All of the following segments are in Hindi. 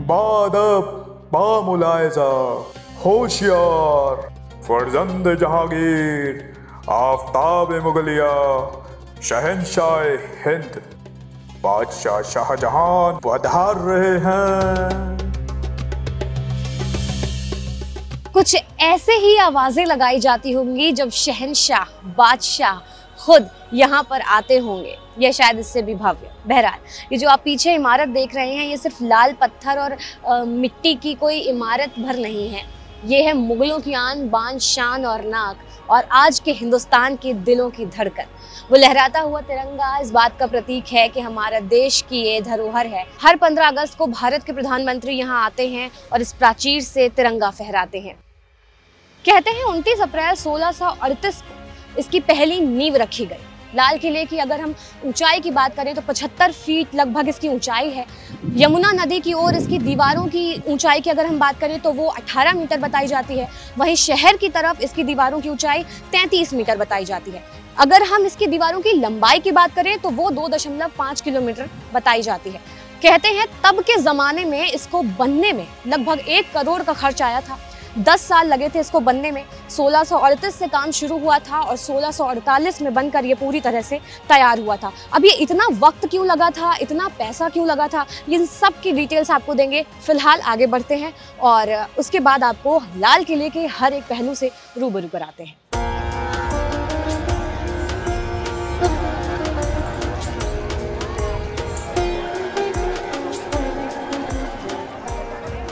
बादब बामुलायजा होशियार फर्जंद जहांगीर आफ्ताब मुगलिया शहंशाह हिंद बादशाह शाहजहां पधार रहे हैं। कुछ ऐसे ही आवाजें लगाई जाती होंगी जब शहंशाह बादशाह खुद यहाँ पर आते होंगे, या शायद इससे भी भव्य। बहरहाल ये जो आप पीछे इमारत देख रहे हैं, ये सिर्फ लाल पत्थर और मिट्टी की कोई इमारत भर नहीं है। ये है मुगलों की आन बान शान और नाक, और आज के हिंदुस्तान के दिलों की धड़कन। वो लहराता हुआ तिरंगा इस बात का प्रतीक है कि हमारा देश की ये धरोहर है। हर 15 अगस्त को भारत के प्रधानमंत्री यहाँ आते हैं और इस प्राचीर से तिरंगा फहराते हैं। कहते हैं 29 अप्रैल 1638 को इसकी पहली नींव रखी गई। लाल किले की अगर हम ऊंचाई की बात करें तो 75 फीट लगभग इसकी ऊंचाई है। यमुना नदी की ओर इसकी दीवारों की ऊंचाई की अगर हम बात करें तो वो 18 मीटर बताई जाती है। वहीं शहर की तरफ इसकी दीवारों की ऊंचाई 33 मीटर बताई जाती है। अगर हम इसकी दीवारों की लंबाई की बात करें तो वो 2.5 किलोमीटर बताई जाती है। कहते हैं तब के ज़माने में इसको बनने में लगभग 1 करोड़ का खर्च आया था। 10 साल लगे थे इसको बनने में। 1638 से काम शुरू हुआ था और 1648 में बनकर ये पूरी तरह से तैयार हुआ था। अब ये इतना वक्त क्यों लगा था, इतना पैसा क्यों लगा था, इन सब की डिटेल्स आपको देंगे। फिलहाल आगे बढ़ते हैं और उसके बाद आपको लाल किले के हर एक पहलू से रूबरू कराते हैं।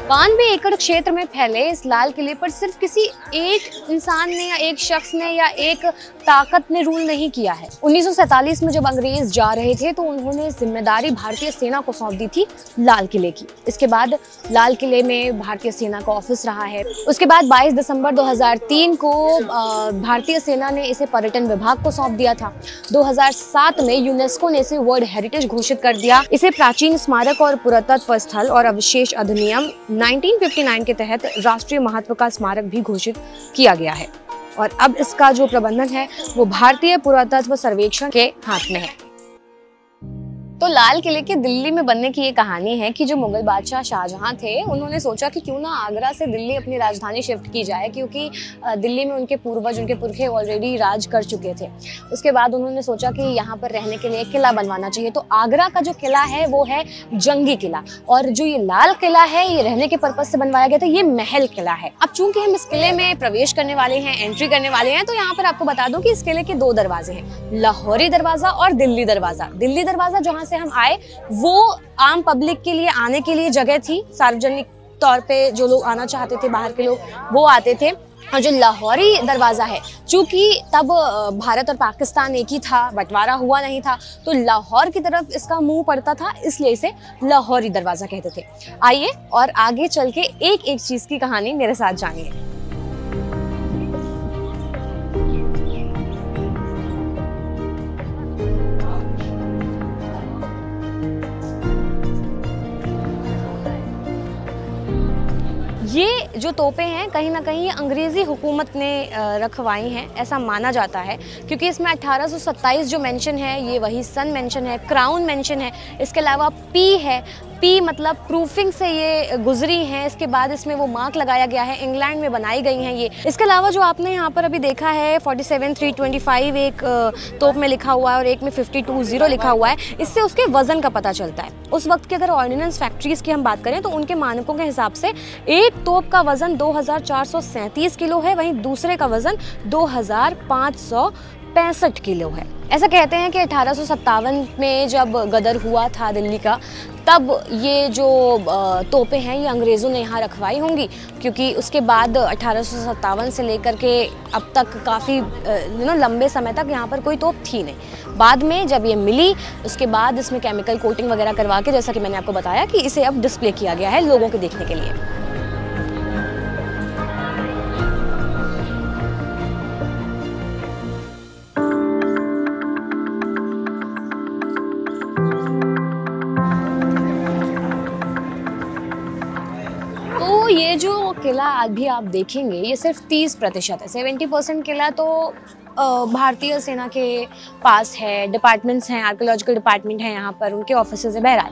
92 एकड़ क्षेत्र में फैले इस लाल किले पर सिर्फ किसी एक इंसान ने या एक शख्स ने या एक ताकत ने रूल नहीं किया है। 1947 में जब अंग्रेज जा रहे थे तो उन्होंने जिम्मेदारी भारतीय सेना को सौंप दी थी लाल किले की। इसके बाद लाल किले में भारतीय सेना का ऑफिस रहा है। उसके बाद 22 दिसंबर 2003 को भारतीय सेना ने इसे पर्यटन विभाग को सौंप दिया था। 2007 में यूनेस्को ने इसे वर्ल्ड हेरिटेज घोषित कर दिया। इसे प्राचीन स्मारक और पुरातत्व स्थल और अवशेष अधिनियम 1959 के तहत राष्ट्रीय महत्व का स्मारक भी घोषित किया गया है और अब इसका जो प्रबंधन है वो भारतीय पुरातत्व सर्वेक्षण के हाथ में है। तो लाल किले के दिल्ली में बनने की ये कहानी है कि जो मुगल बादशाह शाहजहां थे उन्होंने सोचा कि क्यों ना आगरा से दिल्ली अपनी राजधानी शिफ्ट की जाए, क्योंकि दिल्ली में उनके पूर्वज उनके पुरखे ऑलरेडी राज कर चुके थे। उसके बाद उन्होंने सोचा कि यहाँ पर रहने के लिए एक किला बनवाना चाहिए। तो आगरा का जो किला है वो है जंगी किला, और जो ये लाल किला है ये रहने के पर्पज से बनवाया गया था, ये महल किला है। अब चूंकि हम इस किले में प्रवेश करने वाले हैं, एंट्री करने वाले हैं, तो यहाँ पर आपको बता दूं कि इस किले के 2 दरवाजे हैं, लाहौरी दरवाजा और दिल्ली दरवाजा। दिल्ली दरवाजा जहाँ से हम आए वो आम पब्लिक के लिए आने के लिए जगह थी, सार्वजनिक तौर पे जो लोग आना चाहते थे, बाहर के लोग वो आते थे। और जो लाहौरी दरवाजा है, चूंकि तब भारत और पाकिस्तान एक ही था, बंटवारा हुआ नहीं था, तो लाहौर की तरफ इसका मुंह पड़ता था, इसलिए इसे लाहौरी दरवाजा कहते थे। आइए और आगे चल के एक एक चीज की कहानी मेरे साथ जानिए। ये जो तोपें हैं कहीं ना कहीं अंग्रेज़ी हुकूमत ने रखवाई हैं, ऐसा माना जाता है, क्योंकि इसमें 1827 जो मेंशन है ये वही सन मेंशन है, क्राउन मेंशन है। इसके अलावा पी है, पी मतलब प्रूफिंग से ये गुजरी हैं। इसके बाद इसमें वो मार्क लगाया गया है, इंग्लैंड में बनाई गई हैं ये। इसके अलावा जो आपने यहाँ पर अभी देखा है 47,325 एक तोप में लिखा हुआ है और एक में 52,0 लिखा हुआ है, इससे उसके वजन का पता चलता है। उस वक्त की अगर ऑर्डिनेंस फैक्ट्रीज की हम बात करें तो उनके मानकों के हिसाब से एक तोप का वजन 2,437 किलो है, वहीं दूसरे का वजन 2,565 किलो है। ऐसा कहते हैं कि 1857 में जब गदर हुआ था दिल्ली का, तब ये जो तोपें हैं ये अंग्रेज़ों ने यहाँ रखवाई होंगी, क्योंकि उसके बाद 1857 से लेकर के अब तक काफ़ी लंबे समय तक यहाँ पर कोई तोप थी नहीं। बाद में जब ये मिली उसके बाद इसमें केमिकल कोटिंग वगैरह करवा के, जैसा कि मैंने आपको बताया, कि इसे अब डिस्प्ले किया गया है लोगों के देखने के लिए। ये जो किला अभी आप देखेंगे ये सिर्फ 30% है। 70% किला तो भारतीय सेना के पास है, डिपार्टमेंट्स हैं, आर्कियोलॉजिकल डिपार्टमेंट है यहाँ पर, उनके ऑफिसेज है। बहरहाल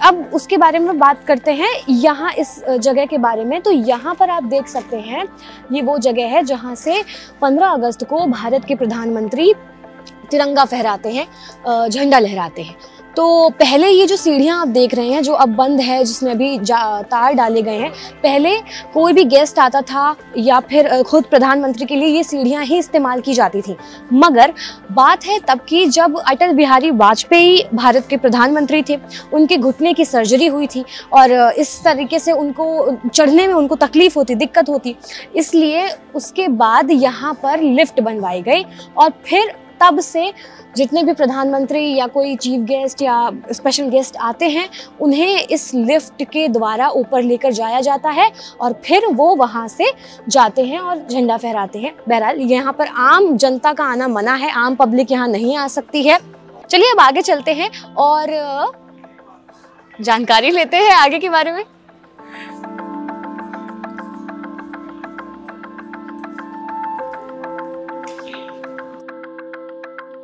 अब उसके बारे में बात करते हैं यहाँ इस जगह के बारे में। तो यहाँ पर आप देख सकते हैं ये वो जगह है जहाँ से 15 अगस्त को भारत के प्रधानमंत्री तिरंगा फहराते हैं, झंडा लहराते हैं। तो पहले ये जो सीढ़ियाँ आप देख रहे हैं जो अब बंद है, जिसमें अभी तार डाले गए हैं, पहले कोई भी गेस्ट आता था या फिर खुद प्रधानमंत्री के लिए ये सीढ़ियाँ ही इस्तेमाल की जाती थी। मगर बात है तब की जब अटल बिहारी वाजपेयी भारत के प्रधानमंत्री थे, उनके घुटने की सर्जरी हुई थी और इस तरीके से उनको चढ़ने में उनको तकलीफ होती, दिक्कत होती, इसलिए उसके बाद यहाँ पर लिफ्ट बनवाई गई और फिर तब से जितने भी प्रधानमंत्री या कोई चीफ गेस्ट या स्पेशल गेस्ट आते हैं उन्हें इस लिफ्ट के द्वारा ऊपर लेकर जाया जाता है और फिर वो वहाँ से जाते हैं और झंडा फहराते हैं। बहरहाल यहाँ पर आम जनता का आना मना है, आम पब्लिक यहाँ नहीं आ सकती है। चलिए अब आगे चलते हैं और जानकारी लेते हैं आगे के बारे में।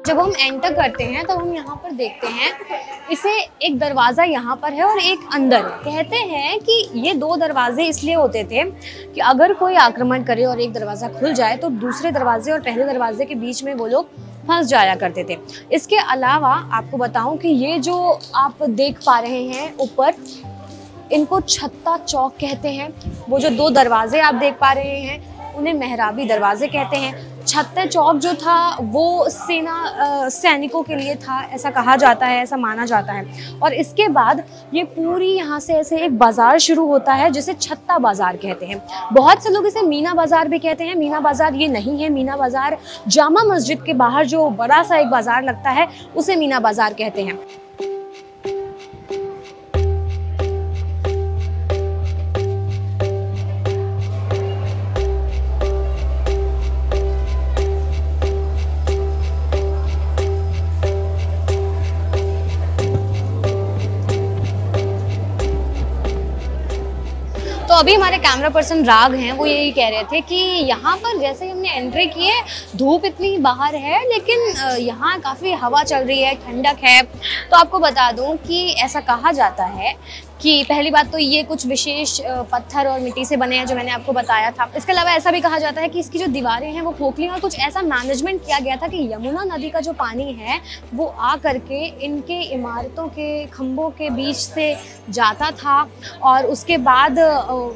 जब हम एंटर करते हैं तब हम यहाँ पर देखते हैं इसे एक दरवाज़ा यहाँ पर है और एक अंदर। कहते हैं कि ये दो दरवाजे इसलिए होते थे कि अगर कोई आक्रमण करे और एक दरवाज़ा खुल जाए तो दूसरे दरवाजे और पहले दरवाजे के बीच में वो लोग फंस जाया करते थे। इसके अलावा आपको बताऊं कि ये जो आप देख पा रहे हैं ऊपर, इनको छत्ता चौक कहते हैं। वो जो दो दरवाजे आप देख पा रहे हैं उन्हें मेहराबी दरवाजे कहते हैं। छत्ते चौक जो था वो सैनिकों के लिए था, ऐसा कहा जाता है, ऐसा माना जाता है। और इसके बाद ये पूरी यहाँ से ऐसे एक बाज़ार शुरू होता है जिसे छत्ता बाज़ार कहते हैं। बहुत से लोग इसे मीना बाज़ार भी कहते हैं। मीना बाज़ार ये नहीं है, मीना बाज़ार जामा मस्जिद के बाहर जो बड़ा सा एक बाज़ार लगता है उसे मीना बाज़ार कहते हैं। तो अभी हमारे कैमरा पर्सन राग हैं, वो यही कह रहे थे कि यहाँ पर जैसे ही हमने एंट्री की है, धूप इतनी बाहर है लेकिन यहाँ काफ़ी हवा चल रही है, ठंडक है। तो आपको बता दूँ कि ऐसा कहा जाता है कि पहली बात तो ये कुछ विशेष पत्थर और मिट्टी से बने हैं जो मैंने आपको बताया था। इसके अलावा ऐसा भी कहा जाता है कि इसकी जो दीवारें हैं वो खोखली, और कुछ ऐसा मैनेजमेंट किया गया था कि यमुना नदी का जो पानी है वो आ करके इनके इमारतों के खंभों के बीच से जाता था और उसके बाद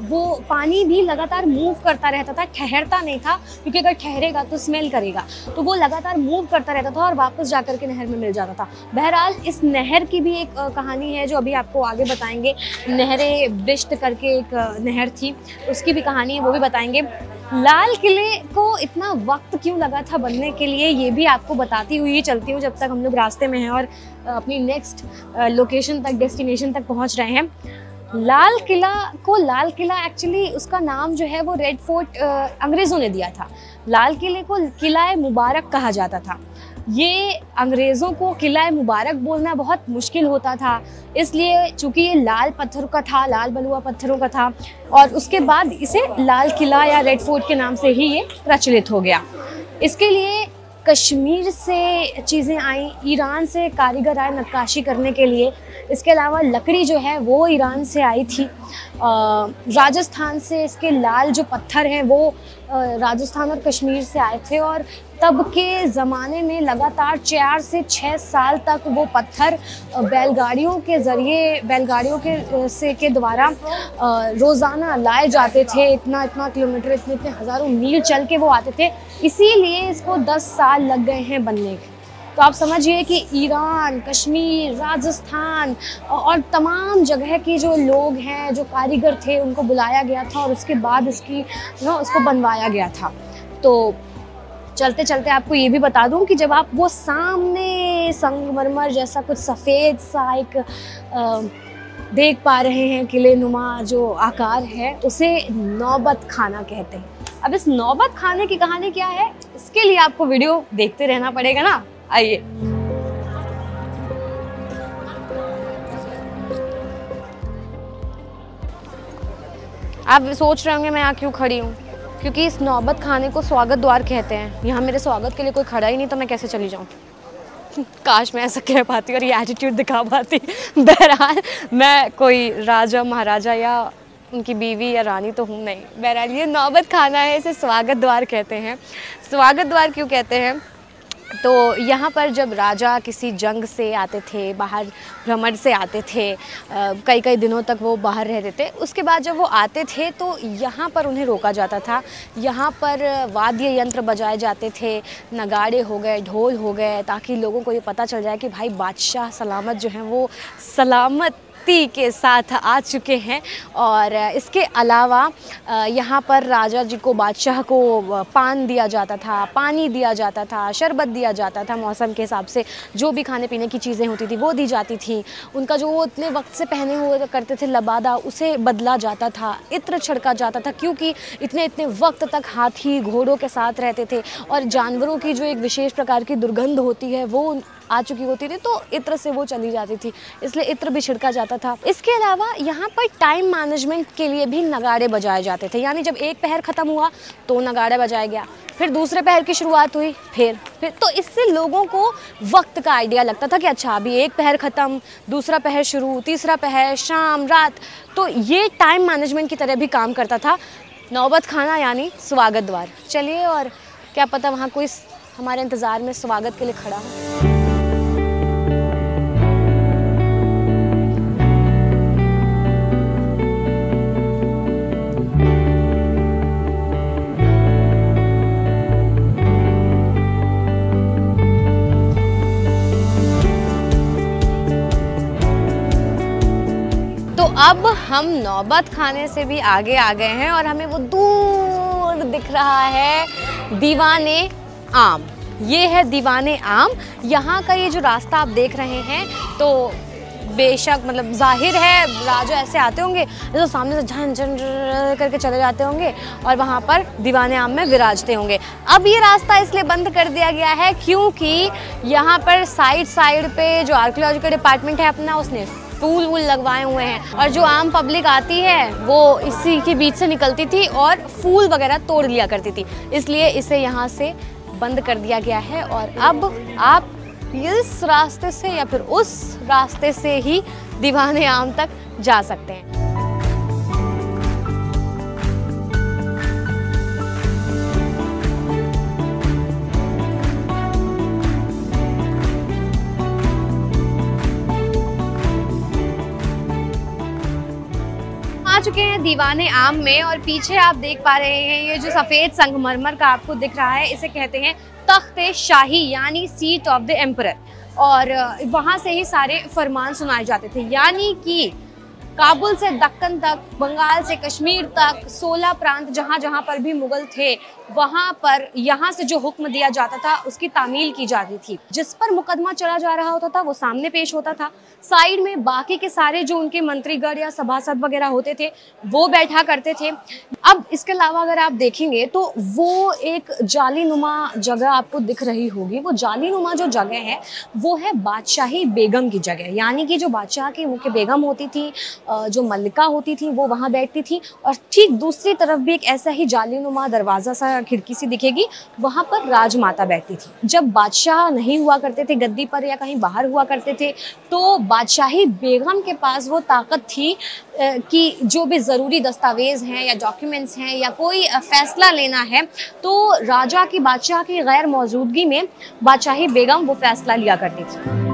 वो पानी भी लगातार मूव करता रहता था, ठहरता नहीं था, क्योंकि अगर ठहरेगा तो स्मेल करेगा, तो वो लगातार मूव करता रहता था और वापस जा करके नहर में मिल जाता था। बहरहाल इस नहर की भी एक कहानी है जो अभी आपको आगे बताएंगे। नहरे बिश्त करके एक नहर थी, उसकी भी कहानी है, वो भी बताएंगे। लाल किले को इतना वक्त क्यों लगा था बनने के लिए ये भी आपको बताती हुई चलती हूँ जब तक हम लोग रास्ते में हैं और अपनी नेक्स्ट लोकेशन तक, डेस्टिनेशन तक पहुँच रहे हैं। लाल किला एक्चुअली उसका नाम जो है वो रेड फोर्ट अंग्रेज़ों ने दिया था। लाल किले को किला मुबारक कहा जाता था। ये अंग्रेज़ों को किला मुबारक बोलना बहुत मुश्किल होता था, इसलिए चूँकि ये लाल पत्थर का था, लाल बलुआ पत्थरों का था, और उसके बाद इसे लाल किला या रेड फोर्ट के नाम से ही ये प्रचलित हो गया। इसके लिए कश्मीर से चीज़ें आई, ईरान से कारीगर आए नक्काशी करने के लिए। इसके अलावा लकड़ी जो है वो ईरान से आई थी। राजस्थान से इसके लाल जो पत्थर हैं वो राजस्थान और कश्मीर से आए थे, और तब के ज़माने में लगातार 4 से 6 साल तक वो पत्थर बैलगाड़ियों के ज़रिए, बैलगाड़ियों के द्वारा रोज़ाना लाए जाते थे। इतना किलोमीटर, इतने हज़ारों मील चल के वो आते थे, इसीलिए इसको 10 साल लग गए हैं बनने के। तो आप समझिए कि ईरान, कश्मीर, राजस्थान और तमाम जगह के जो लोग हैं, जो कारीगर थे, उनको बुलाया गया था और उसके बाद उसको बनवाया गया था। तो चलते चलते आपको ये भी बता दूं कि जब आप वो सामने संगमरमर जैसा कुछ सफ़ेद सा एक देख पा रहे हैं, किले नुमा जो आकार है, उसे नौबत खाना कहते हैं। अब इस नौबत खाने की कहानी क्या है, इसके लिए आपको वीडियो देखते रहना पड़ेगा ना। आइए। आप सोच रहे होंगे मैं यहाँ क्यों खड़ी हूँ। क्योंकि इस नौबत खाने को स्वागत द्वार कहते हैं। यहाँ मेरे स्वागत के लिए कोई खड़ा ही नहीं, तो मैं कैसे चली जाऊँ। काश मैं ऐसा कह पाती और ये एटीट्यूड दिखा पाती। बहरहाल मैं कोई राजा महाराजा या उनकी बीवी या रानी तो हूँ नहीं। बहरहाल ये नौबत खाना है, इसे स्वागत द्वार कहते हैं। स्वागत द्वार क्यों कहते हैं? तो यहाँ पर जब राजा किसी जंग से आते थे, बाहर भ्रमण से आते थे, कई कई दिनों तक वो बाहर रहते थे, उसके बाद जब वो आते थे तो यहाँ पर उन्हें रोका जाता था। यहाँ पर वाद्य यंत्र बजाए जाते थे, नगाड़े हो गए, ढोल हो गए, ताकि लोगों को ये पता चल जाए कि भाई बादशाह सलामत जो हैं वो सलामती के साथ आ चुके हैं। और इसके अलावा यहाँ पर राजा जी को, बादशाह को पान दिया जाता था, पानी दिया जाता था, शरबत दिया जाता था, मौसम के हिसाब से जो भी खाने पीने की चीज़ें होती थी वो दी जाती थी। उनका जो वो इतने वक्त से पहने हुए करते थे लबादा, उसे बदला जाता था, इत्र छिड़का जाता था, क्योंकि इतने इतने वक्त तक हाथी घोड़ों के साथ रहते थे और जानवरों की जो एक विशेष प्रकार की दुर्गंध होती है वो आ चुकी होती थी, तो इत्र से वो चली जाती थी, इसलिए इत्र भी छिड़का जाता था। इसके अलावा यहाँ पर टाइम मैनेजमेंट के लिए भी नगाड़े बजाए जाते थे। यानी जब एक पहर ख़त्म हुआ तो नगाड़ा बजाया गया, फिर दूसरे पहर की शुरुआत हुई, फिर तो इससे लोगों को वक्त का आइडिया लगता था कि अच्छा अभी एक पहर ख़त्म, दूसरा पहर शुरू, तीसरा पहर, शाम, रात। तो ये टाइम मैनेजमेंट की तरह भी काम करता था नौबत खाना यानी स्वागत द्वार। चलिए, और क्या पता वहाँ कोई हमारे इंतज़ार में स्वागत के लिए खड़ा हो। अब हम नौबत खाने से भी आगे आ गए हैं और हमें वो दूर दिख रहा है दीवाने आम। ये है दीवाने आम। यहाँ का ये जो रास्ता आप देख रहे हैं तो बेशक मतलब जाहिर है राजा ऐसे आते होंगे तो सामने से झन झन करके चले जाते होंगे और वहाँ पर दीवाने आम में विराजते होंगे। अब ये रास्ता इसलिए बंद कर दिया गया है क्योंकि यहाँ पर साइड पे जो आर्कियोलॉजिकल डिपार्टमेंट है अपना, उसने फूल वूल लगवाए हुए हैं और जो आम पब्लिक आती है वो इसी के बीच से निकलती थी और फूल वगैरह तोड़ लिया करती थी, इसलिए इसे यहाँ से बंद कर दिया गया है। और अब आप इस रास्ते से या फिर उस रास्ते से ही दीवाने आम तक जा सकते हैं। आ चुके हैं दीवाने आम में और पीछे आप देख पा रहे हैं ये जो सफ़ेद संगमरमर का आपको दिख रहा है, इसे कहते हैं तख्ते शाही यानी सीट ऑफ द एम्परर। और वहाँ से ही सारे फरमान सुनाए जाते थे, यानी कि काबुल से दक्कन तक, बंगाल से कश्मीर तक, 16 प्रांत जहाँ जहाँ पर भी मुगल थे वहाँ पर यहाँ से जो हुक्म दिया जाता था उसकी तामील की जाती थी। जिस पर मुकदमा चला जा रहा होता था वो सामने पेश होता था, साइड में बाकी के सारे जो उनके मंत्रीगण या सभासद वगैरह होते थे वो बैठा करते थे। अब इसके अलावा अगर आप देखेंगे तो वो एक जालीनुमा जगह आपको दिख रही होगी। वो जालीनुमा जो जगह है वो है बादशाही बेगम की जगह, यानी कि जो बादशाह की मुख्य बेगम होती थी, जो मल्लिका होती थी, वो वहाँ बैठती थी। और ठीक दूसरी तरफ भी एक ऐसा ही जालीनुमा दरवाज़ा सा खिड़की सी दिखेगी, वहाँ पर राजमाता बैठती थी। जब बादशाह नहीं हुआ करते थे गद्दी पर या कहीं बाहर हुआ करते थे तो बादशाही बेगम के पास वो ताकत थी कि जो भी ज़रूरी दस्तावेज़ हैं या डॉक्यूमेंट्स हैं या कोई फ़ैसला लेना है तो राजा की, बादशाह की गैर मौजूदगी में बादशाही बेगम वो फ़ैसला लिया करती थी।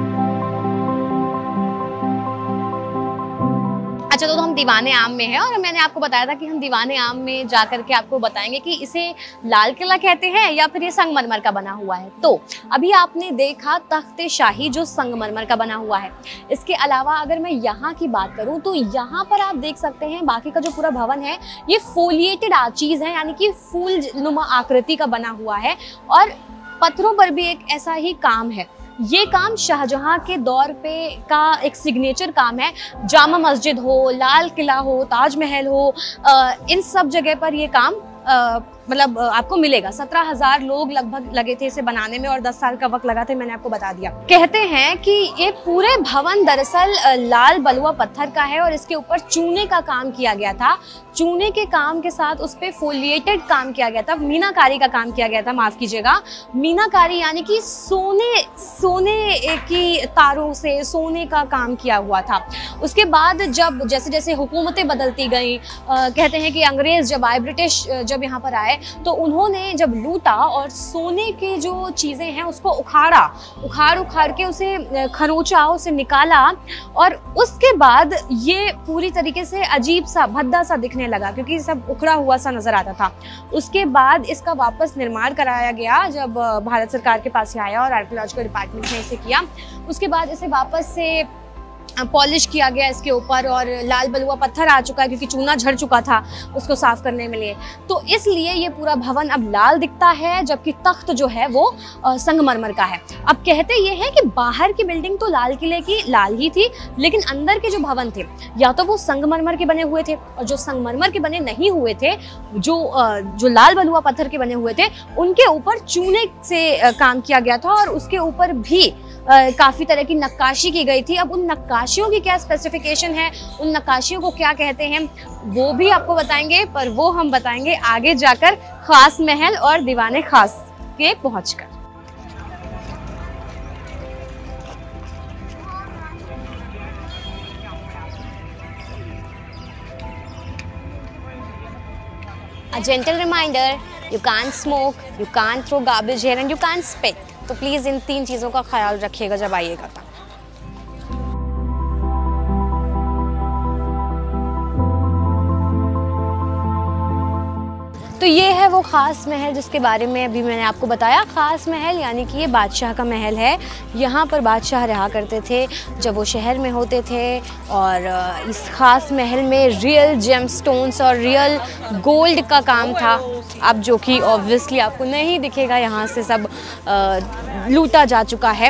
अच्छा, तो हम दीवाने आम में हैं और मैंने आपको बताया था कि हम दीवाने आम में जाकर के आपको बताएंगे कि इसे लाल किला कहते हैं या फिर ये संगमरमर का बना हुआ है। तो अभी आपने देखा तख्ते शाही जो संगमरमर का बना हुआ है। इसके अलावा अगर मैं यहाँ की बात करूँ तो यहाँ पर आप देख सकते हैं बाकी का जो पूरा भवन है ये फोलिएटेड आर्चीज है, यानी कि फूल नुमा आकृति का बना हुआ है और पत्थरों पर भी एक ऐसा ही काम है। ये काम शाहजहां के दौर पे का एक सिग्नेचर काम है। जामा मस्जिद हो, लाल किला हो, ताजमहल हो, इन सब जगह पर ये काम मतलब आपको मिलेगा। 17,000 लोग लगभग लगे थे इसे बनाने में और 10 साल का वक्त लगा था, मैंने आपको बता दिया। कहते हैं कि ये पूरे भवन दरअसल लाल बलुआ पत्थर का है और इसके ऊपर चूने का काम किया गया था। चूने के काम के साथ उस पे फोलिएटेड काम किया गया था, मीनाकारी का काम किया गया था, माफ कीजिएगा। मीनाकारी यानी कि सोने की तारों से सोने का काम किया हुआ था। उसके बाद जब जैसे जैसे हुकूमतें बदलती गई, कहते हैं कि अंग्रेज जब आए, ब्रिटिश जब यहाँ पर आए, तो उन्होंने जब लूटा और सोने की जो चीज़ें हैं उसको उखाड़ के उसे खरोंचा, उसे निकाला और उसके बाद ये पूरी तरीके से अजीब सा भद्दा सा दिखने लगा क्योंकि सब उखड़ा हुआ सा नजर आता था। उसके बाद इसका वापस निर्माण कराया गया जब भारत सरकार के पास आया और आर्कियोलॉजिकल डिपार्टमेंट ने इसे किया। उसके बाद इसे वापस से पॉलिश किया गया इसके ऊपर और लाल बलुआ पत्थर आ चुका है क्योंकि चूना झड़ चुका था उसको साफ करने में लिए, तो इसलिए ये पूरा भवन अब लाल दिखता है, जबकि तख्त जो है वो संगमरमर का है। अब कहते ये हैं कि बाहर की बिल्डिंग तो लाल किले की लाल ही थी, लेकिन अंदर के जो भवन थे या तो वो संगमरमर के बने हुए थे और जो संगमरमर के बने नहीं हुए थे, जो लाल बलुआ पत्थर के बने हुए थे, उनके ऊपर चूने से काम किया गया था और उसके ऊपर भी काफ़ी तरह की नक्काशी की गई थी। अब उन नक्काशियों की क्या स्पेसिफिकेशन है, उन नक्काशियों को क्या कहते हैं, वो भी आपको बताएंगे, पर वो हम बताएंगे आगे जाकर खास महल और दीवाने खास के पहुंचकर। A gentle reminder, you can't smoke, you can't throw garbage here and you can't spit. तो प्लीज़ इन 3 चीज़ों का ख्याल रखिएगा जब आइएगा तब। तो ये है वो ख़ास महल जिसके बारे में अभी मैंने आपको बताया। ख़ास महल यानी कि ये बादशाह का महल है। यहाँ पर बादशाह रहा करते थे जब वो शहर में होते थे और इस ख़ास महल में रियल जेमस्टोन्स और रियल गोल्ड का काम था। अब जो कि ऑब्वियसली आपको नहीं दिखेगा, यहाँ से सब लूटा जा चुका है।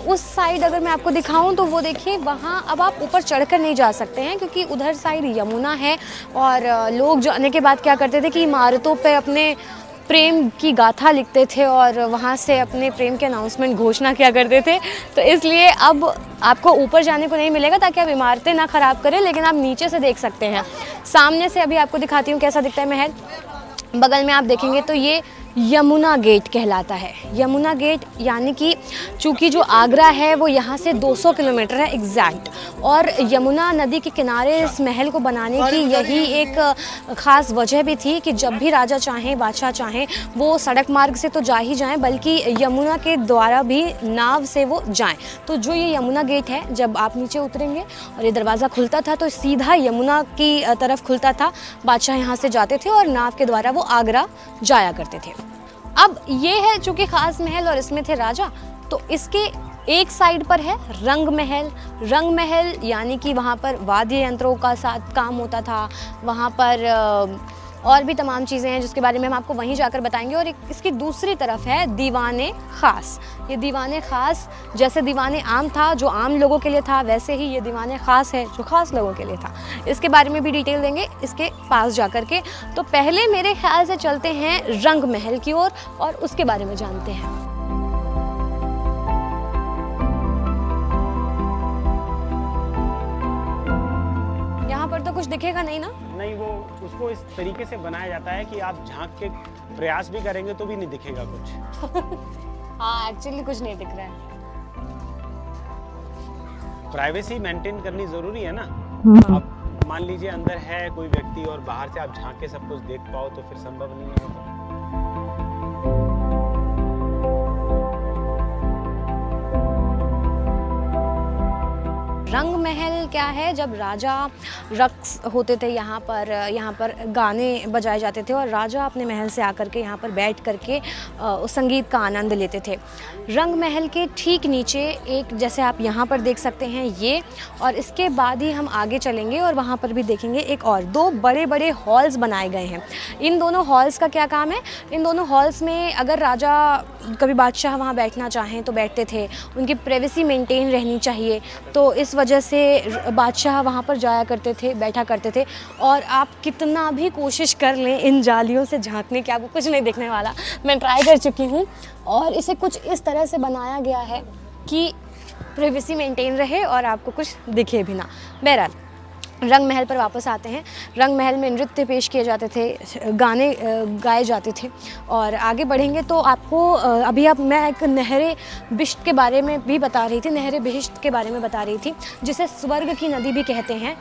उस साइड अगर मैं आपको दिखाऊं तो वो देखिए, वहाँ अब आप ऊपर चढ़कर नहीं जा सकते हैं क्योंकि उधर साइड यमुना है और लोग जाने के बाद क्या करते थे कि इमारतों पे अपने प्रेम की गाथा लिखते थे और वहाँ से अपने प्रेम के अनाउंसमेंट घोषणा किया करते थे। तो इसलिए अब आपको ऊपर जाने को नहीं मिलेगा ताकि आप इमारतें ना ख़राब करें, लेकिन आप नीचे से देख सकते हैं। सामने से अभी आपको दिखाती हूँ कैसा दिखता है महल। बगल में आप देखेंगे तो ये यमुना गेट कहलाता है। यमुना गेट यानी कि चूँकि जो आगरा है वो यहाँ से 200 किलोमीटर है एग्जैक्ट, और यमुना नदी के किनारे इस महल को बनाने की यही एक ख़ास वजह भी थी कि जब भी राजा चाहें, बादशाह चाहें, वो सड़क मार्ग से तो जा ही जाएं बल्कि यमुना के द्वारा भी नाव से वो जाएं। तो जो ये यमुना गेट है, जब आप नीचे उतरेंगे और ये दरवाज़ा खुलता था तो सीधा यमुना की तरफ खुलता था। बादशाह यहाँ से जाते थे और नाव के द्वारा वो आगरा जाया करते थे। अब ये है चूँकि ख़ास महल और इसमें थे राजा, तो इसके एक साइड पर है रंग महल। रंग महल यानी कि वहाँ पर वाद्य यंत्रों का साथ काम होता था, वहाँ पर और भी तमाम चीज़ें हैं जिसके बारे में हम आपको वहीं जाकर बताएंगे। और इसकी दूसरी तरफ है दीवाने ख़ास। ये दीवाने ख़ास, जैसे दीवाने आम था जो आम लोगों के लिए था, वैसे ही ये दीवाने ख़ास है जो ख़ास लोगों के लिए था। इसके बारे में भी डिटेल देंगे इसके पास जाकर के। तो पहले मेरे ख्याल से चलते हैं रंग महल की ओर और उसके बारे में जानते हैं। यहाँ पर तो कुछ दिखेगा नहीं ना? नहीं, वो उसको इस तरीके से बनाया जाता है कि आप झांक के प्रयास भी करेंगे तो भी नहीं दिखेगा कुछ। हाँ, एक्चुअली कुछ नहीं दिख रहा है। प्राइवेसी मेंटेन करनी जरूरी है ना। आप मान लीजिए अंदर है कोई व्यक्ति और बाहर से आप झांक के सब कुछ देख पाओ तो फिर संभव नहीं है। रंग महल क्या है, जब राजा रक्स होते थे यहाँ पर गाने बजाए जाते थे और राजा अपने महल से आकर के यहाँ पर बैठ करके उस संगीत का आनंद लेते थे। रंग महल के ठीक नीचे एक, जैसे आप यहाँ पर देख सकते हैं ये, और इसके बाद ही हम आगे चलेंगे और वहाँ पर भी देखेंगे एक और 2 बड़े बड़े हॉल्स बनाए गए हैं। इन दोनों हॉल्स का क्या काम है? इन दोनों हॉल्स में अगर राजा कभी बादशाह वहाँ बैठना चाहें तो बैठते थे, उनकी प्राइवेसी मेंटेन रहनी चाहिए। तो इस वजह से बादशाह वहाँ पर जाया करते थे, बैठा करते थे। और आप कितना भी कोशिश कर लें इन जालियों से झांकने की, आपको कुछ नहीं दिखने वाला। मैं ट्राई कर चुकी हूँ और इसे कुछ इस तरह से बनाया गया है कि प्राइवेसी मेंटेन रहे और आपको कुछ दिखे भी ना। बहरहाल रंग महल पर वापस आते हैं। रंग महल में नृत्य पेश किए जाते थे, गाने गाए जाते थे। और आगे बढ़ेंगे तो आपको मैं एक नहरे बिश्त के बारे में भी बता रही थी, नहरे बिश्त के बारे में बता रही थी, जिसे स्वर्ग की नदी भी कहते हैं।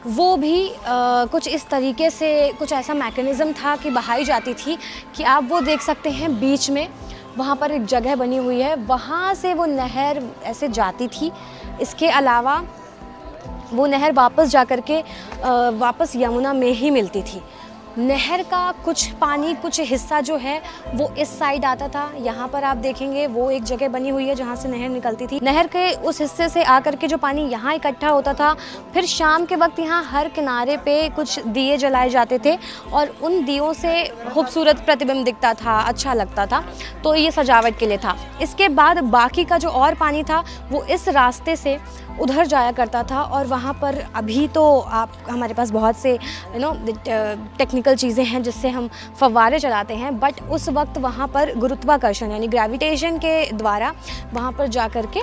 वो भी कुछ इस तरीके से, कुछ ऐसा मैकेनिज़्म था कि बहाई जाती थी कि आप वो देख सकते हैं बीच में वहाँ पर एक जगह बनी हुई है, वहाँ से वो नहर ऐसे जाती थी। इसके अलावा वो नहर वापस जा कर के वापस यमुना में ही मिलती थी। नहर का कुछ पानी, कुछ हिस्सा जो है वो इस साइड आता था। यहाँ पर आप देखेंगे वो एक जगह बनी हुई है जहाँ से नहर निकलती थी। नहर के उस हिस्से से आकर के जो पानी यहाँ इकट्ठा होता था, फिर शाम के वक्त यहाँ हर किनारे पे कुछ दिए जलाए जाते थे और उन दियों से खूबसूरत प्रतिबिंब दिखता था, अच्छा लगता था, तो ये सजावट के लिए था। इसके बाद बाकी का जो और पानी था वो इस रास्ते से उधर जाया करता था। और वहाँ पर अभी तो हमारे पास बहुत से टेक्निकल चीज़ें हैं जिससे हम फव्वारे चलाते हैं, बट उस वक्त वहाँ पर गुरुत्वाकर्षण यानी ग्रेविटेशन के द्वारा वहाँ पर जा कर के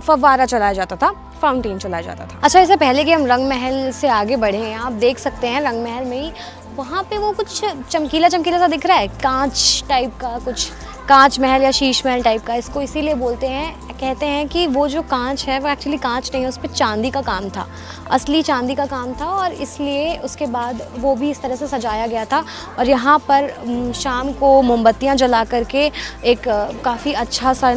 फव्वारा चलाया जाता था, फाउंटेन चलाया जाता था। अच्छा, इससे पहले कि हम रंग महल से आगे बढ़ें, आप देख सकते हैं रंग महल में ही वहाँ पे वो कुछ चमकीला चमकीला सा दिख रहा है, कांच टाइप का, कुछ कांच महल या शीश महल टाइप का। इसको इसीलिए बोलते हैं, कहते हैं कि वो जो कांच है वो एक्चुअली कांच नहीं है, उस पर चांदी का काम था, असली चांदी का काम था, और इसलिए उसके बाद वो भी इस तरह से सजाया गया था। और यहाँ पर शाम को मोमबत्तियाँ जला करके एक काफ़ी अच्छा सा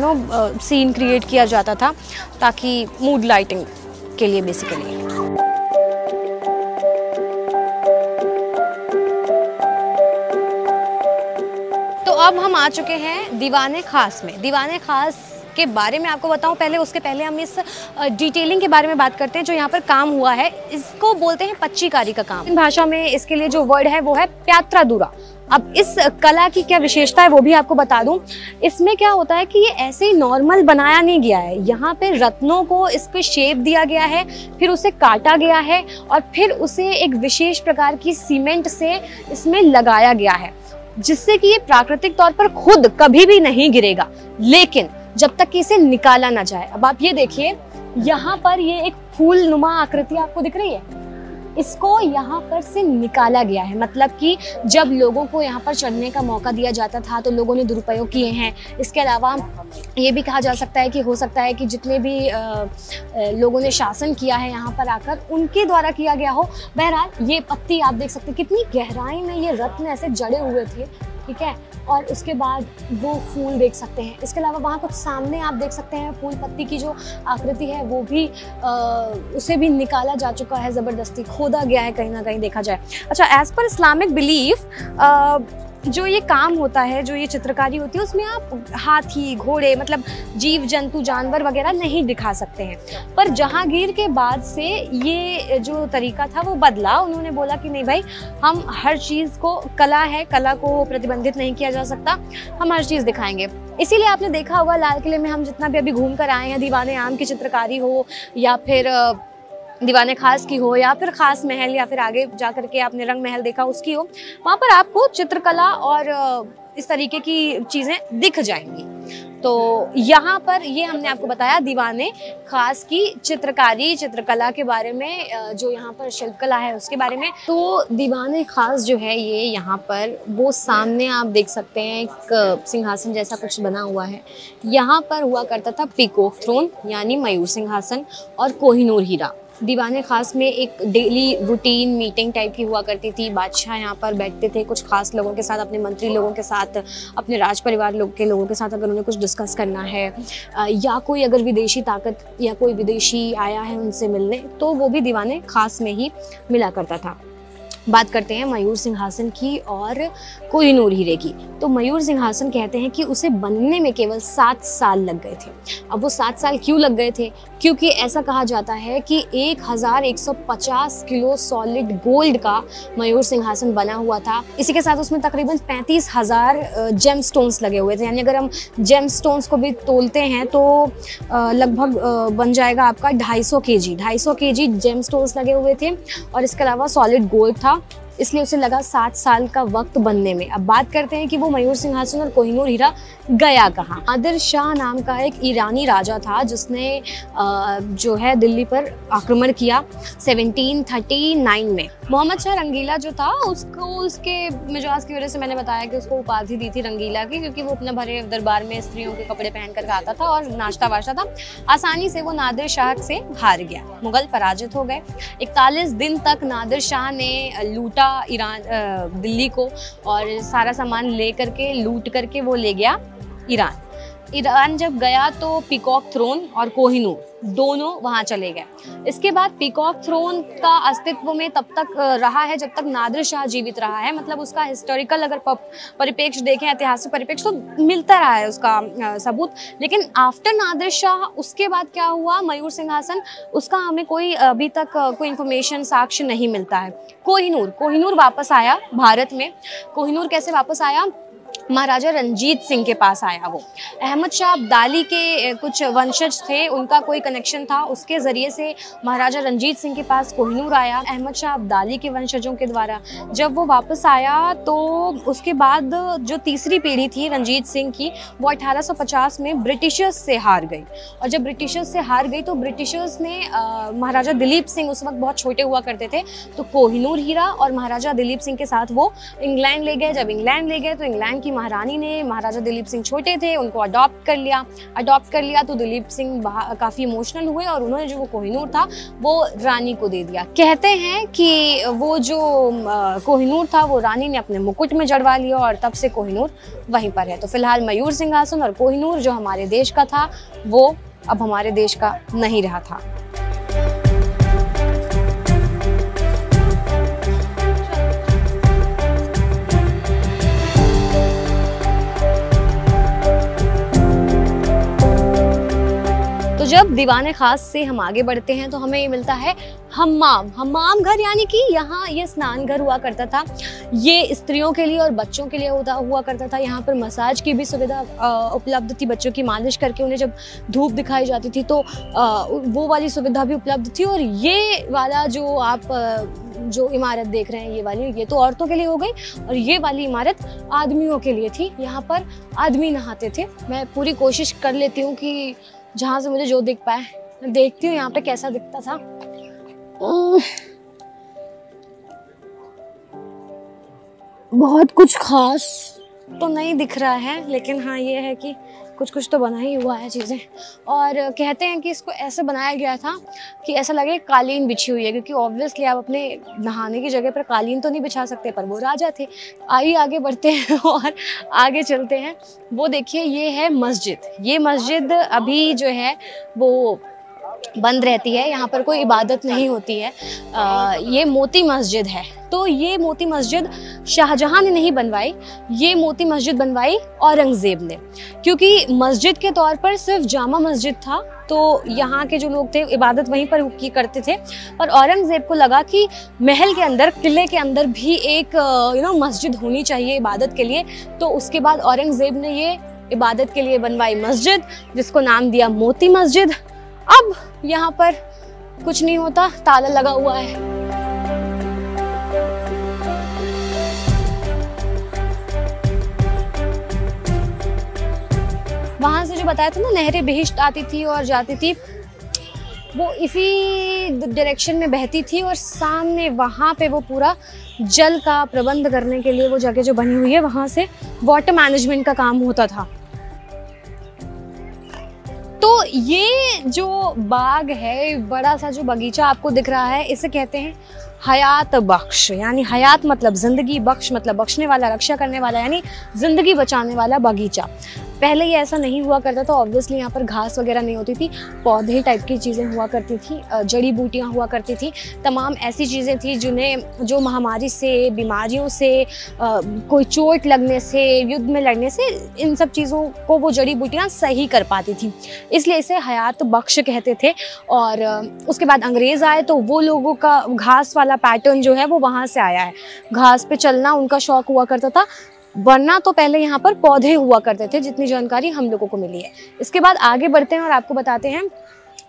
सीन क्रिएट किया जाता था, ताकि मूड लाइटिंग के लिए बेसिकली। अब हम आ चुके हैं दीवाने खास में। दीवाने खास के बारे में आपको बताऊं, उसके पहले हम इस डिटेलिंग के बारे में बात करते हैं जो यहाँ पर काम हुआ है। इसको बोलते हैं पच्चीकारी का काम। इन भाषा में इसके लिए जो वर्ड है वो है प्यात्रादुरा। अब इस कला की क्या विशेषता है वो भी आपको बता दूं। इसमें क्या होता है कि ये ऐसे ही नॉर्मल बनाया नहीं गया है, यहाँ पे रत्नों को इसको शेप दिया गया है, फिर उसे काटा गया है और फिर उसे एक विशेष प्रकार की सीमेंट से इसमें लगाया गया है, जिससे कि ये प्राकृतिक तौर पर खुद कभी भी नहीं गिरेगा, लेकिन जब तक कि इसे निकाला ना जाए। अब आप ये देखिए, यहाँ पर ये एक फूल नुमा आकृति आपको दिख रही है, इसको यहाँ पर से निकाला गया है। मतलब कि जब लोगों को यहाँ पर चढ़ने का मौका दिया जाता था तो लोगों ने दुरुपयोग किए हैं। इसके अलावा ये भी कहा जा सकता है कि हो सकता है कि जितने भी लोगों ने शासन किया है यहाँ पर आकर, उनके द्वारा किया गया हो। बहरहाल ये पत्ती आप देख सकते हैं कितनी गहराई में ये रत्न ऐसे जड़े हुए थे, ठीक है। और उसके बाद वो फूल देख सकते हैं। इसके अलावा वहाँ कुछ सामने आप देख सकते हैं फूल पत्ती की जो आकृति है वो भी उसे भी निकाला जा चुका है, ज़बरदस्ती खोदा गया है कहीं ना कहीं देखा जाए। अच्छा, एज पर इस्लामिक बिलीफ जो ये काम होता है, जो ये चित्रकारी होती है, उसमें आप हाथी, घोड़े, मतलब जीव जंतु, जानवर वगैरह नहीं दिखा सकते हैं। पर जहांगीर के बाद से ये जो तरीका था वो बदला। उन्होंने बोला कि नहीं भाई, हम हर चीज़ को, कला है, कला को प्रतिबंधित नहीं किया जा सकता, हम हर चीज़ दिखाएंगे। इसीलिए आपने देखा होगा लाल किले में हम जितना भी अभी घूम कर आए हैं, दीवाने आम की चित्रकारी हो या फिर दीवाने खास की हो या फिर खास महल या फिर आगे जा करके आपने रंग महल देखा उसकी हो, वहाँ पर आपको चित्रकला और इस तरीके की चीज़ें दिख जाएंगी। तो यहाँ पर ये हमने आपको बताया दीवाने खास की चित्रकारी, चित्रकला के बारे में, जो यहाँ पर शिल्पकला है उसके बारे में। तो दीवाने खास जो है ये यहाँ पर, वो सामने आप देख सकते हैं एक सिंहासन जैसा कुछ बना हुआ है। यहाँ पर हुआ करता था पीकॉक थ्रोन यानी मयूर सिंहासन और कोहिनूर हीरा। दीवाने खास में एक डेली रूटीन मीटिंग टाइप की हुआ करती थी। बादशाह यहाँ पर बैठते थे कुछ खास लोगों के साथ, अपने मंत्री लोगों के साथ, अपने राज परिवार के लोगों के साथ, अगर उन्हें कुछ डिस्कस करना है या कोई अगर विदेशी ताकत या कोई विदेशी आया है उनसे मिलने, तो वो भी दीवाने खास में ही मिला करता था। बात करते हैं मयूर सिंहासन की और कोहिनूर हीरे की। तो मयूर सिंहासन कहते हैं कि उसे बनने में केवल 7 साल लग गए थे। अब वो 7 साल क्यों लग गए थे? क्योंकि ऐसा कहा जाता है कि 1150 किलो सॉलिड गोल्ड का मयूर सिंहासन बना हुआ था। इसी के साथ उसमें तकरीबन 35,000 जेम स्टोन्स लगे हुए थे। यानी अगर हम जेम स्टोन्स को भी तोलते हैं तो लगभग बन जाएगा आपका 250 केजी जेम स्टोन्स लगे हुए थे। और इसके अलावा सॉलिड गोल्ड था, इसलिए उसे लगा 7 साल का वक्त बनने में। अब बात करते हैं कि वो मयूर सिंहासन और कोहिनूर हीरा गया कहाँ। नादिर शाह नाम का एक ईरानी राजा था जिसने जो है दिल्ली पर आक्रमण किया 1739 में। मोहम्मद शाह रंगीला जो था उसको उसके मिजाज की वजह से मैंने बताया कि उसको उपाधि दी थी रंगीला की, क्योंकि वो अपने भरे दरबार में स्त्रियों के कपड़े पहन कर आता था और नाश्ता वाश्ता था। आसानी से वो नादिर शाह से हार गया, मुगल पराजित हो गए। 41 दिन तक नादिर शाह ने लूटा दिल्ली को और सारा सामान ले करके लूट करके वो ले गया ईरान जब गया तो पीकॉक थ्रोन और कोहिनूर दोनों वहां चले गए। इसके बाद पीकॉक थ्रोन का अस्तित्व में तब तक रहा है जब तक नादिर शाह जीवित रहा है। मतलब उसका हिस्टोरिकल अगर परिप्रेक्ष्य देखें, ऐतिहासिक परिप्रेक्ष्य, तो मिलता रहा है उसका सबूत। लेकिन आफ्टर नादिर शाह उसके बाद क्या हुआ, मयूर सिंहासन, उसका हमें कोई अभी तक कोई इंफॉर्मेशन, साक्ष्य नहीं मिलता है। कोहिनूर वापस आया भारत में। कोहिनूर कैसे वापस आया? महाराजा रंजीत सिंह के पास आया। वो अहमद शाह अब्दाली के कुछ वंशज थे, उनका कोई कनेक्शन था, उसके ज़रिए से महाराजा रंजीत सिंह के पास कोहिनूर आया अहमद शाह अब्दाली के वंशजों के द्वारा। जब वो वापस आया तो उसके बाद जो तीसरी पीढ़ी थी रंजीत सिंह की, वो 1850 में ब्रिटिशर्स से हार गई। और जब ब्रिटिशर्स से हार गई तो ब्रिटिशर्स ने महाराजा दिलीप सिंह उस वक्त बहुत छोटे हुआ करते थे, तो कोहिनूर हीरा और महाराजा दिलीप सिंह के साथ वो इंग्लैंड ले गए। जब इंग्लैंड ले गए तो इंग्लैंड की महारानी ने, महाराजा दिलीप सिंह छोटे थे, उनको अडॉप्ट कर लिया तो दिलीप सिंह काफ़ी इमोशनल हुए और उन्होंने जो वो कोहिनूर था वो रानी को दे दिया। कहते हैं कि वो जो कोहिनूर था वो रानी ने अपने मुकुट में जड़वा लिया और तब से कोहिनूर वहीं पर है। तो फिलहाल मयूर सिंहासन और कोहिनूर जो हमारे देश का था वो अब हमारे देश का नहीं रहा था। तो जब दीवाने खास से हम आगे बढ़ते हैं तो हमें ये मिलता है हम्माम घर, यानी कि यहाँ ये स्नान घर हुआ करता था। ये स्त्रियों के लिए और बच्चों के लिए हुआ करता था। यहाँ पर मसाज की भी सुविधा उपलब्ध थी। बच्चों की मालिश करके उन्हें जब धूप दिखाई जाती थी तो वो वाली सुविधा भी उपलब्ध थी। और ये वाला जो आप जो इमारत देख रहे हैं, ये वाली, ये तो औरतों के लिए हो गई, और ये वाली इमारत आदमियों के लिए थी। यहाँ पर आदमी नहाते थे। मैं पूरी कोशिश कर लेती हूँ कि जहाँ से मुझे जो दिख पाए, मैं देखती हूँ यहाँ पे कैसा दिखता था। बहुत कुछ खास तो नहीं दिख रहा है, लेकिन हाँ ये है कि कुछ कुछ तो बना ही हुआ है चीज़ें। और कहते हैं कि इसको ऐसे बनाया गया था कि ऐसा लगे कालीन बिछी हुई है, क्योंकि ऑब्वियसली आप अपने नहाने की जगह पर कालीन तो नहीं बिछा सकते, पर वो राजा थे। आइए आगे बढ़ते हैं और आगे चलते हैं। वो देखिए, ये है मस्जिद। ये मस्जिद अभी जो है वो बंद रहती है, यहाँ पर कोई इबादत नहीं होती है। ये मोती मस्जिद है। तो ये मोती मस्जिद शाहजहां ने नहीं बनवाई, ये मोती मस्जिद बनवाई औरंगजेब ने, क्योंकि मस्जिद के तौर पर सिर्फ जामा मस्जिद था, तो यहाँ के जो लोग थे इबादत वहीं पर की करते थे। पर औरंगजेब को लगा कि महल के अंदर, किले के अंदर भी एक मस्जिद होनी चाहिए इबादत के लिए। तो उसके बाद औरंगजेब ने ये इबादत के लिए बनवाई मस्जिद, जिसको नाम दिया मोती मस्जिद। अब यहाँ पर कुछ नहीं होता, ताला लगा हुआ है। वहां से जो बताया था ना, नहरे बहिश्त आती थी और जाती थी, वो इसी डायरेक्शन में बहती थी। और सामने वहां पे वो पूरा जल का प्रबंध करने के लिए वो जगह जो बनी हुई है, वहां से वाटर मैनेजमेंट का काम होता था। तो ये जो बाग है, बड़ा सा जो बगीचा आपको दिख रहा है, इसे कहते हैं हयात बख्श, यानी हयात मतलब जिंदगी, बख्श मतलब बख्शने वाला, रक्षा करने वाला, यानी जिंदगी बचाने वाला बगीचा। पहले ये ऐसा नहीं हुआ करता था, ऑब्वियसली यहाँ पर घास वगैरह नहीं होती थी, पौधे टाइप की चीज़ें हुआ करती थी, जड़ी बूटियाँ हुआ करती थी, तमाम ऐसी चीज़ें थी जो महामारी से, बीमारियों से, कोई चोट लगने से, युद्ध में लड़ने से, इन सब चीज़ों को वो जड़ी बूटियाँ सही कर पाती थी, इसलिए इसे हयात बख्श कहते थे। और उसके बाद अंग्रेज़ आए तो वो लोगों का घास वाला पैटर्न जो है वो वहाँ से आया है, घास पे चलना उनका शौक हुआ करता था, वरना तो पहले यहाँ पर पौधे हुआ करते थे, जितनी जानकारी हम लोगों को मिली है। इसके बाद आगे बढ़ते हैं और आपको बताते हैं,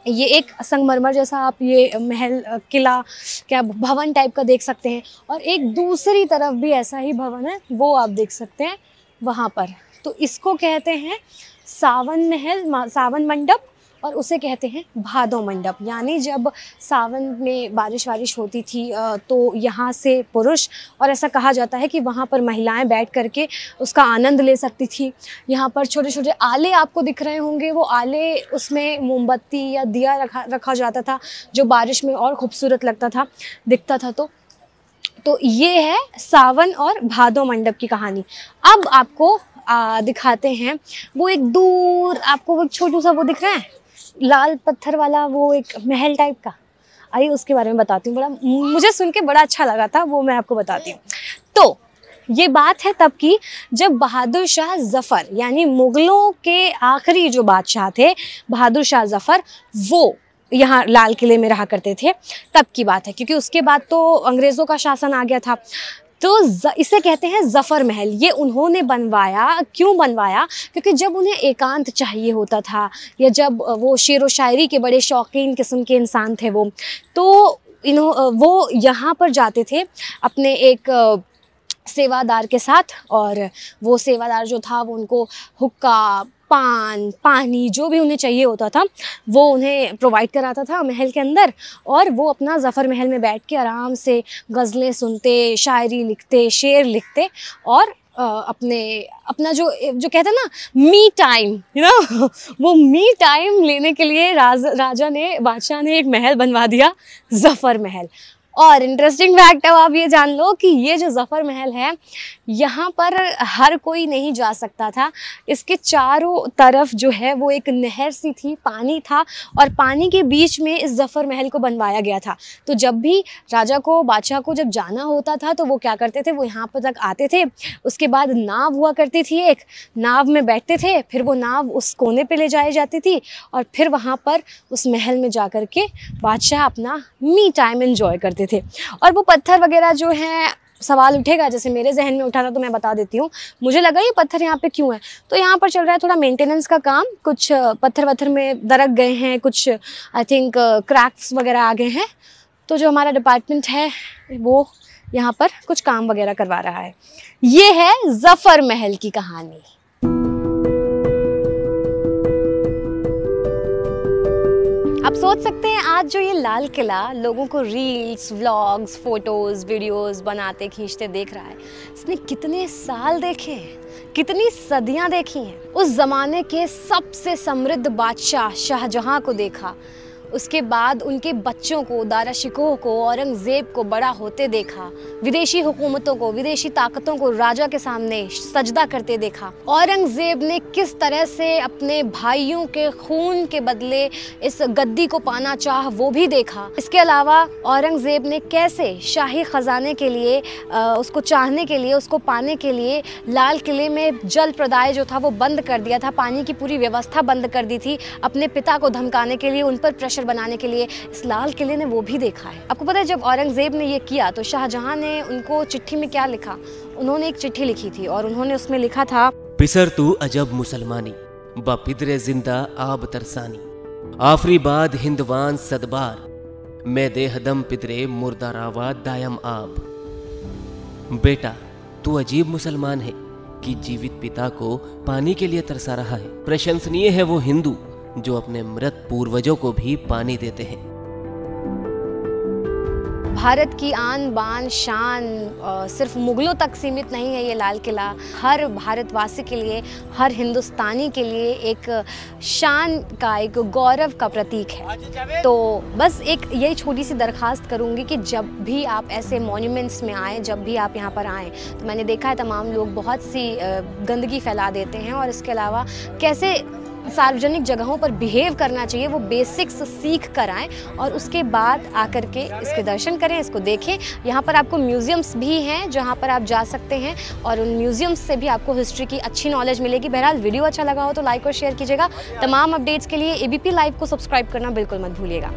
ये एक संगमरमर जैसा आप ये महल, किला, क्या भवन टाइप का देख सकते हैं, और एक दूसरी तरफ भी ऐसा ही भवन है, वो आप देख सकते हैं वहाँ पर। तो इसको कहते हैं सावन महल, सावन मंडप, और उसे कहते हैं भादो मंडप। यानी जब सावन में बारिश वारिश होती थी तो यहाँ से पुरुष, और ऐसा कहा जाता है कि वहाँ पर महिलाएं बैठ करके उसका आनंद ले सकती थी। यहाँ पर छोटे छोटे आले आपको दिख रहे होंगे, वो आले, उसमें मोमबत्ती या दिया रखा जाता था, जो बारिश में और खूबसूरत लगता था, दिखता था। तो ये है सावन और भादो मंडप की कहानी। अब आपको दिखाते हैं वो एक दूर, आपको वो छोटू सा वो दिख रहा है लाल पत्थर वाला, वो एक महल टाइप का, आइए उसके बारे में बताती हूँ। बड़ा मुझे सुन के बड़ा अच्छा लगा था, वो मैं आपको बताती हूँ। तो ये बात है तब की जब बहादुर शाह जफ़र, यानी मुग़लों के आखिरी जो बादशाह थे बहादुर शाह जफ़र, वो यहाँ लाल किले में रहा करते थे, तब की बात है, क्योंकि उसके बाद तो अंग्रेज़ों का शासन आ गया था। तो इसे कहते हैं ज़फ़र महल। ये उन्होंने बनवाया, क्यों बनवाया? क्योंकि जब उन्हें एकांत चाहिए होता था, या जब वो शेर व शायरी के बड़े शौकीन किस्म के इंसान थे वो, तो वो यहाँ पर जाते थे अपने एक सेवादार के साथ, और वो सेवादार जो था वो उनको हुक्का, पान, पानी, जो भी उन्हें चाहिए होता था वो उन्हें प्रोवाइड कराता था महल के अंदर, और वो अपना ज़फ़र महल में बैठ के आराम से गज़लें सुनते, शायरी लिखते, शेर लिखते, और अपना जो कहते हैं ना मी टाइम, वो मी टाइम लेने के लिए बादशाह ने एक महल बनवा दिया, ज़फ़र महल। और इंटरेस्टिंग फैक्ट है, आप ये जान लो कि ये जो ज़फ़र महल है, यहाँ पर हर कोई नहीं जा सकता था। इसके चारों तरफ जो है वो एक नहर सी थी, पानी था, और पानी के बीच में इस ज़फ़र महल को बनवाया गया था। तो जब भी राजा को, बादशाह को जब जाना होता था तो वो क्या करते थे, वो यहाँ पर तक आते थे, उसके बाद नाव हुआ करती थी, एक नाव में बैठते थे, फिर वो नाव उस कोने पे ले जाई जाती थी, और फिर वहाँ पर उस महल में जा कर के बादशाह अपना मी टाइम एंजॉय करते थे। और वो पत्थर वगैरह जो हैं, सवाल उठेगा, जैसे मेरे जहन में उठा था तो मैं बता देती हूँ। मुझे लगा ये पत्थर यहाँ पे क्यों है, तो यहाँ पर चल रहा है थोड़ा मेंटेनेंस का काम, कुछ पत्थर में दरक गए हैं, कुछ आई थिंक क्रैक्स वगैरह आ गए हैं, तो जो हमारा डिपार्टमेंट है वो यहाँ पर कुछ काम वगैरह करवा रहा है। ये है ज़फ़र महल की कहानी। आप सोच सकते हैं आज जो ये लाल किला लोगों को रील्स, व्लॉग्स, फोटोज़, वीडियोस बनाते, खींचते देख रहा है, इसने कितने साल देखे हैं, कितनी सदियां देखी हैं। उस ज़माने के सबसे समृद्ध बादशाह शाहजहां को देखा, उसके बाद उनके बच्चों को, दारा शिकोह को, औरंगज़ेब को बड़ा होते देखा, विदेशी हुकूमतों को, विदेशी ताकतों को राजा के सामने सजदा करते देखा। औरंगज़ेब ने किस तरह से अपने भाइयों के खून के बदले इस गद्दी को पाना चाह, वो भी देखा। इसके अलावा औरंगज़ेब ने कैसे शाही ख़जाने के लिए, उसको चाहने के लिए, उसको पाने के लिए लाल किले में जल प्रदाय जो था वो बंद कर दिया था, पानी की पूरी व्यवस्था बंद कर दी थी, अपने पिता को धमकाने के लिए, उन पर प्रेशर बनाने के लिए। इस लाल किले ने वो भी देखा है। आपको पता है जब औरंगज़ेब ने ये किया तो शाहजहां ने उनको चिट्ठी में क्या लिखा? उन्होंने एक चिट्ठी लिखी थी और उन्होंने उसमें लिखा था, पिसर तू अजब मुसलमानी ब पिदरे जिंदा आब तरसानी, आफरी बाद हिंदवान सदबार, मैं देहदम पिदरे मुर्दारावा दायम आब। बेटा तू अजीब मुसलमान है कि जीवित पिता को पानी के लिए तरसा रहा है। प्रशंसनीय है वो हिंदू जो अपने मृत पूर्वजों को भी पानी देते हैं। भारत की आन बान शान सिर्फ मुगलों तक सीमित नहीं है ये लाल किला, हर भारतवासी के लिए, हर हिंदुस्तानी के लिए एक शान का, एक गौरव का प्रतीक है। तो बस एक यही छोटी सी दरख्वास्त करूँगी कि जब भी आप ऐसे मॉन्यूमेंट्स में आएँ, जब भी आप यहाँ पर आएँ, तो मैंने देखा है तमाम लोग बहुत सी गंदगी फैला देते हैं, और इसके अलावा कैसे सार्वजनिक जगहों पर बिहेव करना चाहिए वो बेसिक्स सीख कर आएँ, और उसके बाद आकर के इसके दर्शन करें, इसको देखें। यहाँ पर आपको म्यूज़ियम्स भी हैं जहाँ पर आप जा सकते हैं, और उन म्यूज़ियम्स से भी आपको हिस्ट्री की अच्छी नॉलेज मिलेगी। बहरहाल वीडियो अच्छा लगा हो तो लाइक और शेयर कीजिएगा। तमाम अपडेट्स के लिए ABP लाइव को सब्सक्राइब करना बिल्कुल मत भूलिएगा।